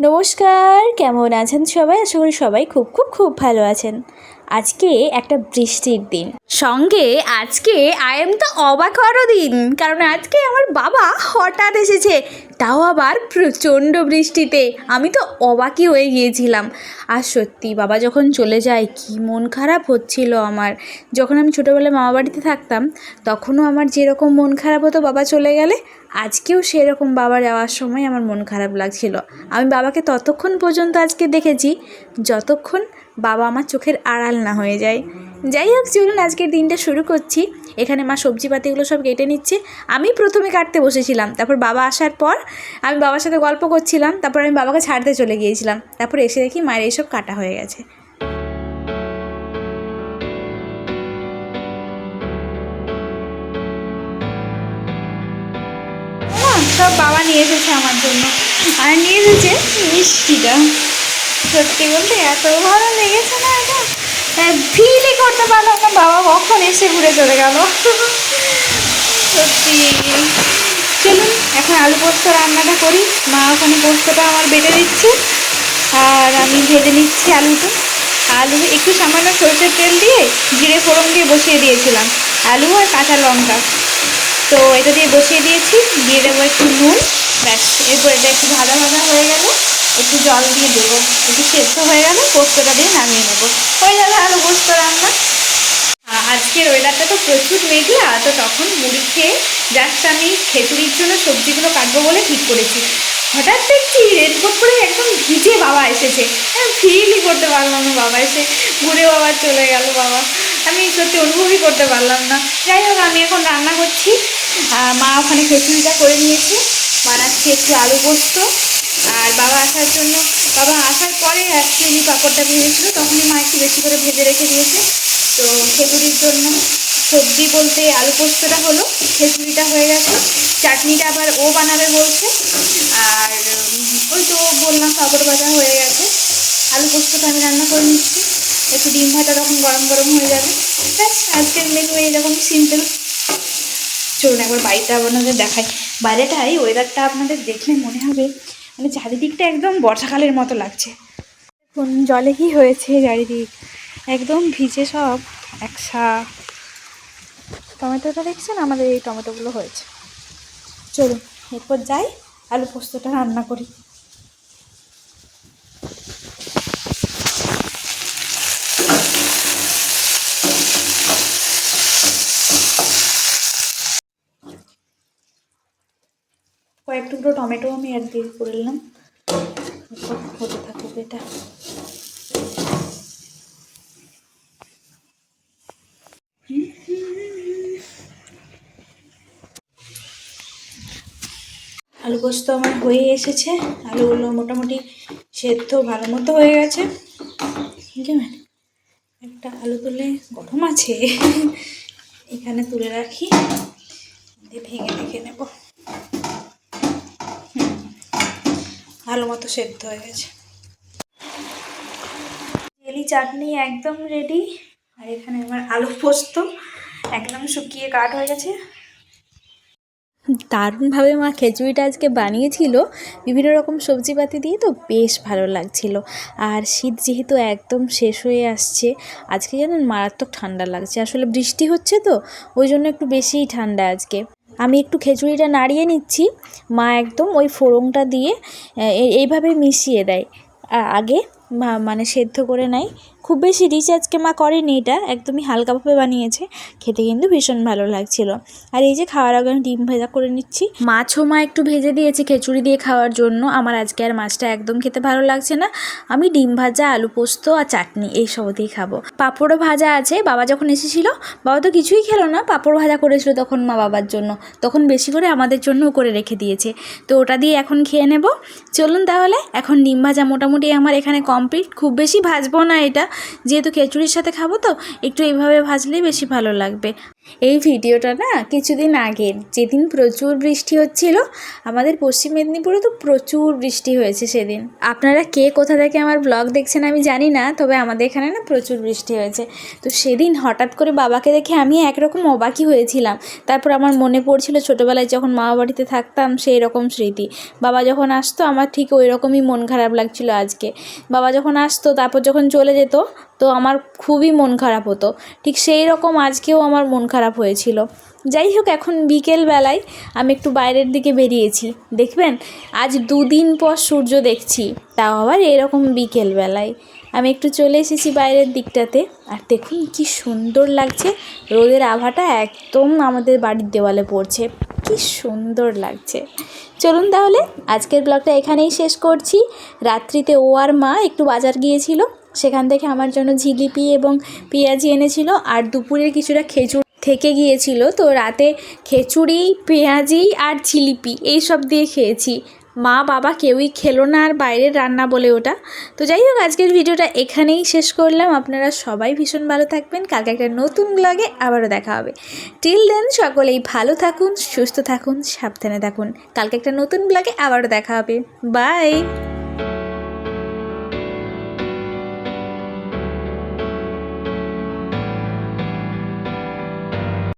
নমস্কার, কেমন আছেন সবাই? আশা করি সবাই খুব খুব খুব ভালো আছেন। আজকে একটা বৃষ্টির দিন, সঙ্গে আজকে তো অবাক হওয়ারও দিন, কারণ আজকে আমার বাবা হঠাৎ এসেছে, তাও আবার প্রচণ্ড বৃষ্টিতে। আমি তো অবাকই হয়ে গিয়েছিলাম। আর সত্যি বাবা যখন চলে যায় কি মন খারাপ হচ্ছিল আমার। যখন আমি ছোটোবেলায় মামা বাড়িতে থাকতাম তখনও আমার যেরকম মন খারাপ হতো বাবা চলে গেলে, আজকেও সেরকম বাবা যাওয়ার সময় আমার মন খারাপ লাগছিল। আমি বাবাকে ততক্ষণ পর্যন্ত আজকে দেখেছি যতক্ষণ বাবা আমার চোখের আড়াল না হয়ে যায়। যাই হোক, চলুন আজকের দিনটা শুরু করছি। এখানে মা সবজিপাতিগুলো সব কেটে নিচ্ছে। আমি প্রথমে কাটতে বসেছিলাম, তারপর বাবা আসার পর আমি বাবার সাথে গল্প করছিলাম, তারপর আমি বাবাকে ছাড়তে চলে গিয়েছিলাম। তারপর এসে দেখি মায়ের এইসব কাটা হয়ে গেছে। সব বাবা নিয়ে এসেছে আমার জন্য, আর নিয়ে এসেছে মিষ্টিটা। সত্যি বলতে এত ভালো লেগেছে না, এটা ফিলই করতে পারলাম না বাবা কখন এসে ঘুরে চলে গেল। সত্যি। চলুন এখন আলু পোস্ত রান্নাটা করি। মা ওখানে পোস্তটা আমার বেটে দিচ্ছে আর আমি ভেজে নিচ্ছি আলুটা। আলু একটু সামান্য সরষের তেল দিয়ে জিরে ফোড়ন দিয়ে বসিয়ে দিয়েছিলাম, আলু আর কাঁচা লঙ্কা। তো এটা দিয়ে বসিয়ে দিয়েছি, দিয়ে দেবো একটু নুন। ব্যাস, এরপর এটা একটু ভাজা ভাজা হয়ে গেল, একটু জল দিয়ে দেবো, একটু সেদ্ধ হয়ে গেলে পোস্তটা দিয়ে নামিয়ে নেবো, হয়ে যাবে আলু পোস্ত রান্না। আজকের ওয়েদারটা তো প্রচুর মেঘলা, তো তখন মুড়ি খেয়ে জাস্ট আমি খিচুড়ির জন্য সবজিগুলো কাটবো বলে ঠিক করেছি। হঠাৎ দেখছি রেনকোট পরে একদম ভিজে বাবা এসেছে। আমি ফিলই করতে পারলাম না বাবা এসে ঘুরে বাবা চলে গেল। বাবা আমি সত্যি অনুভবই করতে পারলাম না। যাই হোক, আমি এখন রান্না করছি। মা ওখানে খিচুড়িটা করে নিয়েছে, বানাচ্ছি একটু আলু পোস্ত। আর বাবা আসার জন্য, বাবা আসার পরে অ্যাকচুয়ালি পাঁপড়টা ভেজেছিল, তখনই মা একটু বেশি করে ভেজে রেখে দিয়েছে। তো খিচুড়ির জন্য সবজি বলতে আলু পোস্তটা হলো, খিচুড়িটা হয়ে গেছে, চাটনিটা আবার ও বানাবে বলছে। আর ওই তো বললাম পাঁপড় ভাজা হয়ে গেছে, আলু পোস্তটা আমি রান্না করে নিচ্ছি। একটু ডিম ভাজা তখন গরম গরম হয়ে যাবে। ব্যাস, আজকের মেনু এইরকম সিম্পল। চলুন একবার বাড়িটা আপনাদের দেখাই। বাইরেটাই ওয়েদারটা আপনাদের দেখলে মনে হবে মানে চারিদিকটা একদম বর্ষাকালের মতো লাগছে। এখন জলে কি হয়েছে চারিদিক, একদম ভিজে সব একসা। টমেটোটা দেখছেন, আমাদের এই টমেটোগুলো হয়েছে। চলুন এরপর যাই, আলু পোস্তটা রান্না করি। কয়েক টুকরো টমেটো আমি অ্যাড দিয়ে করে নিলাম, হতে থাকুক এটা। আলু পোস্ত আমার হয়ে এসেছে, আলুগুলো মোটামুটি সেদ্ধ ভালো মতো হয়ে গেছে। কেমন একটা আলু তুলে গরম আছে, এখানে তুলে রাখি, ভেঙে রেখে নেব। ভালো মতো সেদ্ধ হয়ে গেছে। তেলি চাটনি একদম রেডি। আর এখানে আমার আলু পোস্ত একদম শুকিয়ে কাট হয়ে গেছে। দারুণভাবে মা খিচুড়িটা আজকে বানিয়েছিল, বিভিন্ন রকম সবজিপাতি দিয়ে, তো বেশ ভালো লাগছিল। আর শীত যেহেতু একদম শেষ হয়ে আসছে, আজকে জানেন মারাত্মক ঠান্ডা লাগছে। আসলে বৃষ্টি হচ্ছে তো ওই জন্য একটু বেশিই ঠান্ডা আজকে। আমি একটু খিচুড়িটা নাড়িয়ে নিচ্ছি, মা একদম ওই ফোড়নটা দিয়ে এইভাবে মিশিয়ে দেয় আগে, মানে সেদ্ধ করে নেয়। খুব বেশি রিচ আজকে মা করেনি, এটা একদমই হালকাভাবে বানিয়েছে, খেতে কিন্তু ভীষণ ভালো লাগছিল। আর এই যে খাওয়ার আগে আমি ডিম ভাজা করে নিচ্ছি। মাছও মা একটু ভেজে দিয়েছে খিচুড়ি দিয়ে খাওয়ার জন্য। আমার আজকে আর মাছটা একদম খেতে ভালো লাগছে না, আমি ডিম ভাজা, আলু পোস্ত আর চাটনি এইসব দিয়ে খাবো। পাঁপড়ও ভাজা আছে, বাবা যখন এসেছিলো বাবা তো কিছুই খেলো না, পাঁপড় ভাজা করেছিল তখন মা বাবার জন্য, তখন বেশি করে আমাদের জন্যও করে রেখে দিয়েছে, তো ওটা দিয়ে এখন খেয়ে নেব। চলুন তাহলে, এখন ডিম ভাজা মোটামুটি আমার এখানে কমপ্লিট। খুব বেশি ভাজবো না এটা, যেহেতু খিচুড়ির সাথে খাবো, তো একটু এইভাবে ভাজলেই বেশি ভালো লাগবে। এই ভিডিওটা না কিছুদিন আগের, যেদিন প্রচুর বৃষ্টি হচ্ছিল। আমাদের পশ্চিম মেদিনীপুরে তো প্রচুর বৃষ্টি হয়েছে সেদিন। আপনারা কে কোথা থেকে আমার ব্লগ দেখছেন আমি জানি না, তবে আমাদের এখানে না প্রচুর বৃষ্টি হয়েছে। তো সেদিন হঠাৎ করে বাবাকে দেখে আমি একরকম অবাকই হয়েছিলাম। তারপর আমার মনে পড়ছিল ছোটোবেলায় যখন মামা বাড়িতে থাকতাম সেই রকম স্মৃতি। বাবা যখন আসতো আমার ঠিক ওই রকমই মন খারাপ লাগছিল আজকে। বাবা যখন আসতো তারপর যখন চলে যেত তো আমার খুবই মন খারাপ হতো। ঠিক সেই রকম আজকেও আমার মন খারাপ হয়েছিল। যাই হোক, এখন বিকেলবেলায় আমি একটু বাইরের দিকে বেরিয়েছি। দেখবেন আজ 2 দিন পর সূর্য দেখছি, তাও আবার এরকম বিকেলবেলায়। আমি একটু চলে এসেছি বাইরের দিকটাতে, আর দেখুন কি সুন্দর লাগছে। রোদের আভাটা একদম আমাদের বাড়ির দেওয়ালে পড়ছে, কি সুন্দর লাগছে। চলুন তাহলে আজকের ব্লগটা এখানেই শেষ করছি। রাত্রিতে ও আর মা একটু বাজার গিয়েছিল, সেখান থেকে আমার জন্য জিলিপি এবং পেঁয়াজি এনেছিল, আর দুপুরের কিছুটা খেজুর থেকে গিয়েছিল। তো রাতে খিচুড়ি, পেঁয়াজি আর জিলিপি এই সব দিয়ে খেয়েছি। মা বাবা কেউই খেলো না, আর বাইরের রান্না বলে ওটা। তো যাই হোক, আজকের ভিডিওটা এখানেই শেষ করলাম। আপনারা সবাই ভীষণ ভালো থাকবেন। কালকে একটা নতুন ব্লগে আবারও দেখা হবে। টিল দেন সকলেই ভালো থাকুন, সুস্থ থাকুন, সাবধানে থাকুন। কালকে একটা নতুন ব্লগে আবারও দেখা হবে। বাই।